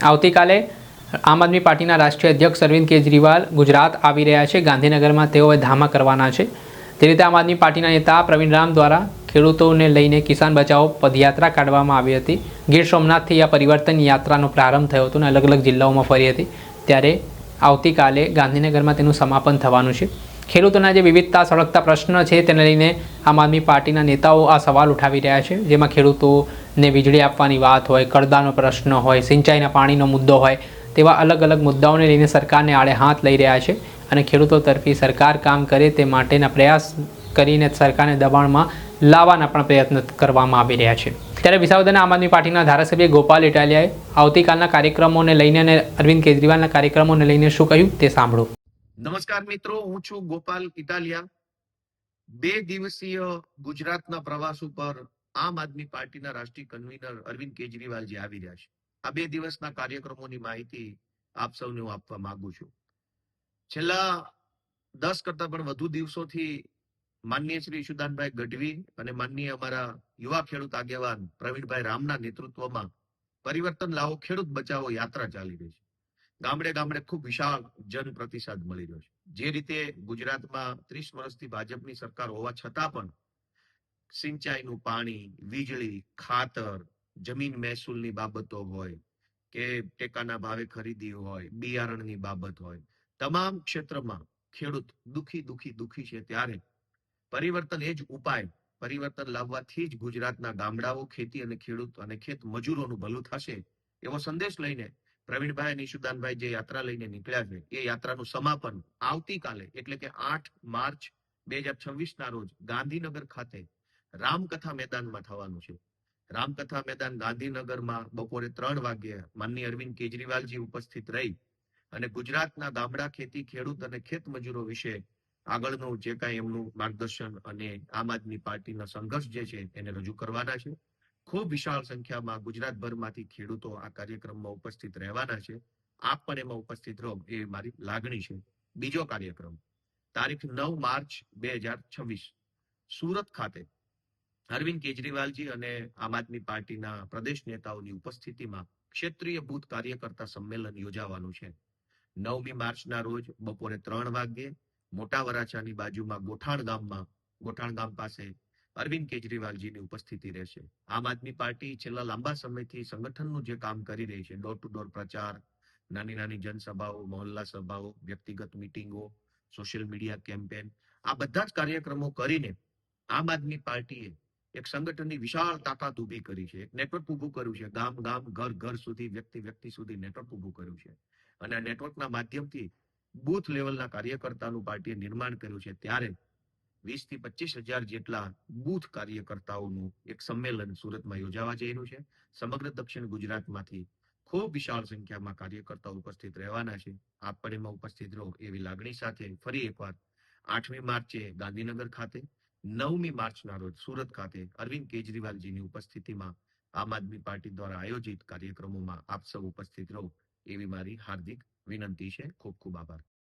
આવતીકાલે આમ આદમી પાર્ટીના રાષ્ટ્રીય અધ્યક્ષ અરવિંદ કેજરીવાલ ગુજરાત આવી રહ્યા છે। ગાંધીનગરમાં તેઓએ ધામા કરવાના છે। તે રીતે આમ આદમી પાર્ટીના નેતા પ્રવીણ રામ દ્વારા ખેડૂતોને લઈને કિસાન બચાવો પદયાત્રા કાઢવામાં આવી હતી। ગીર સોમનાથથી આ પરિવર્તન યાત્રાનો પ્રારંભ થયો હતો અને અલગ અલગ જિલ્લાઓમાં ફરી હતી। ત્યારે આવતીકાલે ગાંધીનગરમાં તેનું સમાપન થવાનું છે। ખેડૂતોના જે વિવિધતા સળગતા પ્રશ્ન છે તેને લઈને આમ આદમી પાર્ટીના નેતાઓ આ સવાલ ઉઠાવી રહ્યા છે, જેમાં ખેડૂતોને વીજળી આપવાની વાત હોય, કરદાનો પ્રશ્ન હોય, સિંચાઈના પાણીનો મુદ્દો હોય, તેવા અલગ અલગ મુદ્દાઓને લઈને સરકારને આડે હાથ લઈ રહ્યા છે અને ખેડૂતો તરફી સરકાર કામ કરે તે માટેના પ્રયાસ કરીને સરકારને દબાણમાં લાવવાના પણ પ્રયત્ન કરવામાં આવી રહ્યા છે। ત્યારે વિસાવદરના આમ આદમી પાર્ટીના ધારાસભ્ય ગોપાલ ઇટાલિયાએ આવતીકાલના કાર્યક્રમોને લઈને અને અરવિંદ કેજરીવાલના કાર્યક્રમોને લઈને શું કહ્યું તે સાંભળો। નમસ્કાર મિત્રો, હું છું ગોપાલ ઇટાલિયા। 2 દિવસીય ગુજરાતના પ્રવાસ ઉપર આમ આદમી પાર્ટીના રાષ્ટ્રીય કન્વીનર અરવિંદ કેજરીવાલજી આવી રહ્યા છે। આ 2 દિવસના કાર્યક્રમોની માહિતી આપ સૌને હું આપવા માંગુ છું। છેલ્લા 10 કરતા પણ વધુ દિવસોથી માનનીય શ્રી ઈશુદાનભાઈ ગઢવી અને માનનીય અમારા યુવા ખેડૂત આગેવાન પ્રવીણભાઈ રામના નેતૃત્વમાં પરિવર્તન લાવો ખેડૂત બચાવો યાત્રા ચાલી રહી છે। ગામડે ગામડે ખૂબ વિશાળ જન પ્રતિસાદ મળી રહ્યો છે। જે રીતે ગુજરાતમાં 30 વર્ષથી ભાજપની સરકાર હોવા છતાં પણ સિંચાઈનું પાણી, વીજળી, ખાતર, જમીન મહેસૂલની બાબતો હોય કે ટેકાના ભાવે ખરીદી હોય, બિયારણની બાબત હોય, તમામ ક્ષેત્રમાં ખેડૂત દુખી છે। ત્યારે પરિવર્તન એ જ ઉપાય, પરિવર્તન લાવવાથી જ ગુજરાતના ગામડાઓ, ખેતી અને ખેડૂત અને ખેત મજૂરોનું ભલું થશે એવો સંદેશ લઈને પ્રવીણભાઈ અને ઈશુદાનભાઈ જે યાત્રા લઈને નીકળ્યા છે એ યાત્રાનું સમાપન આવતીકાલે એટલે કે 8 માર્ચ 2026 ના રોજ ગાંધીનગર ખાતે રામકથા મેદાનમાં થવાનું છે। રામકથા મેદાન ગાંધીનગરમાં બપોરે 3 વાગ્યે માનનીય અરવિંદ કેજરીવાલજી ઉપસ્થિત રહી અને ગુજરાતના ગામડા, ખેતી, ખેડૂત અને ખેત મજૂરો વિશે આગળનું જે કાંઈ એમનું માર્ગદર્શન અને આમ આદમી પાર્ટીના સંઘર્ષ જે છે એને રજૂ કરવાના છે। ખૂબ વિશાળ સંખ્યામાં ગુજરાતભરમાંથી ખેડૂતો આ કાર્યક્રમમાં ઉપસ્થિત રહેવાના છે। આપ પણ એમાં ઉપસ્થિત રહો એ મારી લાગણી છે। બીજો કાર્યક્રમ તારીખ 9 માર્ચ 2026 સુરત ખાતે અરવિંદ કેજરીવાલજી અને આમ આદમી પાર્ટીના પ્રદેશ નેતાઓની ઉપસ્થિતિમાં ક્ષેત્રીય બૂથ કાર્યકર્તા સંમેલન યોજાવાનું છે। 9મી માર્ચના રોજ બપોરે 3 વાગ્યે મોટા વરાછાની બાજુમાં ગોઠાણ ગામ પાસે અરવિંદ કેજરીવાલજીની ઉપસ્થિતિ રહેશે। આમ આદમી પાર્ટી છેલ્લા લાંબા સમયથી સંગઠનનું જે કામ કરી રહી છે, ડોર ટુ ડોર પ્રચાર, નાની નાની જનસભાઓ, મહોલ્લા સભાઓ, વ્યક્તિગત મિટિંગો, સોશિયલ મીડિયા કેમ્પેન, આ બધા જ કાર્યક્રમો કરીને આમ આદમી પાર્ટીએ એક સંગઠનની વિશાળ તાકાત ઊભી કરી છે, એક નેટવર્ક ઊભું કર્યું છે। ગામ ગામ, ઘર ઘર સુધી, વ્યક્તિ સુધી નેટવર્ક ઊભું કર્યું છે અને આ નેટવર્કના માધ્યમથી બૂથ લેવલના કાર્યકર્તાનું પાર્ટીએ નિર્માણ કર્યું છે। ત્યારે 20 થી 25 હજાર જેટલા બૂથ કાર્યકર્તાઓનું એક સંમેલન સુરતમાં યોજાવા જઈ રહ્યું છે। સમગ્ર દક્ષિણ ગુજરાતમાંથી ખૂબ વિશાળ સંખ્યામાં કાર્યકર્તાઓ ઉપસ્થિત રહેવાના છે। આપ પણ એમાં ઉપસ્થિત રહો એવી લાગણી સાથે ફરી એકવાર 8મી માર્ચે ગાંધીનગર ખાતે, 9મી માર્ચના રોજ સુરત ખાતે અરવિંદ કેજરીવાલજીની ઉપસ્થિતિમાં આમ આદમી પાર્ટી દ્વારા આયોજિત કાર્યક્રમોમાં આપ સૌ ઉપસ્થિત રહો એવી મારી હાર્દિક વિનંતી છે। ખૂબ ખૂબ આભાર।